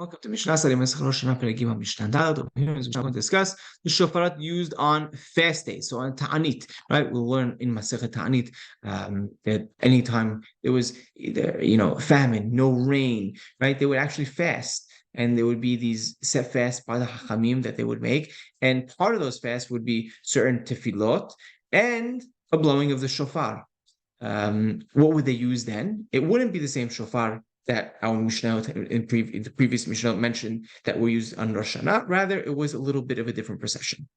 Welcome to Mishna, Salem, Rosh, Mishnah. Over here is going to discuss the shofarot used on fast days. So on Ta'anit, right? We'll learn in Masechet Ta'anit that anytime there was either, famine, no rain, right? They would actually fast. And there would be these set fasts by the Hachamim that they would make. And part of those fasts would be certain tefillot and a blowing of the shofar. What would they use then? It wouldn't be the same shofar that our Mishnah in the previous Mishnah mentioned that were used on Rosh Hashanah. Rather, it was a little bit of a different procession.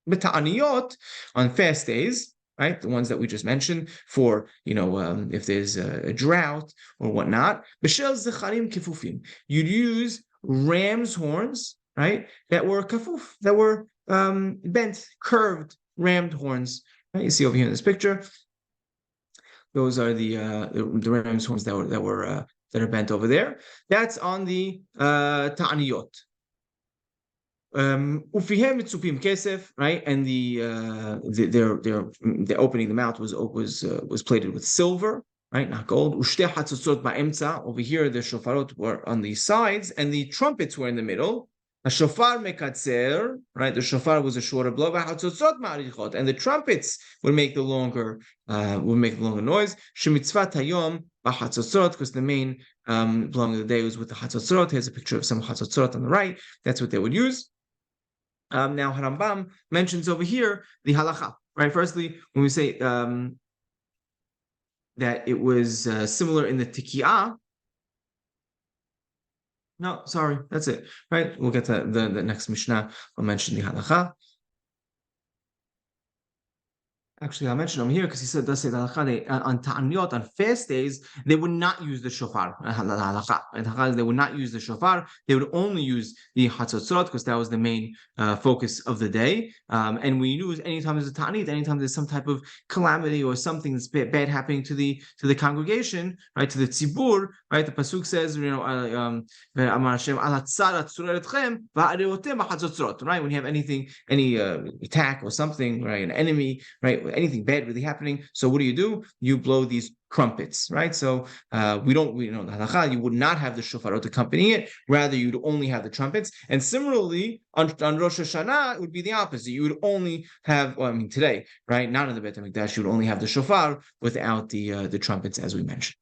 But Ta'aniyot, on fast days, right, the ones that we just mentioned, for, if there's a drought or whatnot, B'shel Zecharim Kifufim, you'd use ram's horns, right, that were kafuf, that were bent, curved, rammed horns. Right? You see over here in this picture, those are the ram's horns that are bent over there. That's on the ta'aniyot. Ufihem mitzupim kesef, right? And their opening the mouth was plated with silver, right? Not gold. Ushte hatzotzot ba'emtza. Over here, the shofarot were on the sides, and the trumpets were in the middle. A shofar mekatzer, right? The shofar was a shorter blow, and the trumpets would make the longer noise. Shemitzvat hayom b'hatzotzot, because the main blowing of the day was with the hatzotzot. Here's a picture of some hatzotzot on the right. That's what they would use. Now Harambam mentions over here the halacha, right? Firstly, when we say that it was similar in the tikiyah. No, sorry, that's it, right? We'll get to the next Mishnah. I'll mention the halacha. Actually, I'll mention them here because he does say the halacha on ta'aniyot, on fast days, they would not use the shofar. They would not use the shofar. They would only use the hatzotzot because that was the main focus of the day. And we use anytime there's a ta'anit, anytime there's some type of calamity or something that's bad happening to the congregation, right, to the tzibur, right? The pasuk says, right? When you have any attack or something, right, an enemy, right, anything bad really happening. So what do? You blow these trumpets, right? So we know you would not have the shofarot accompany it. Rather, you'd only have the trumpets. And similarly, on Rosh Hashanah, it would be the opposite. You would only have, today, right? Not in the Beit HaMikdash, you would only have the shofar without the trumpets, as we mentioned.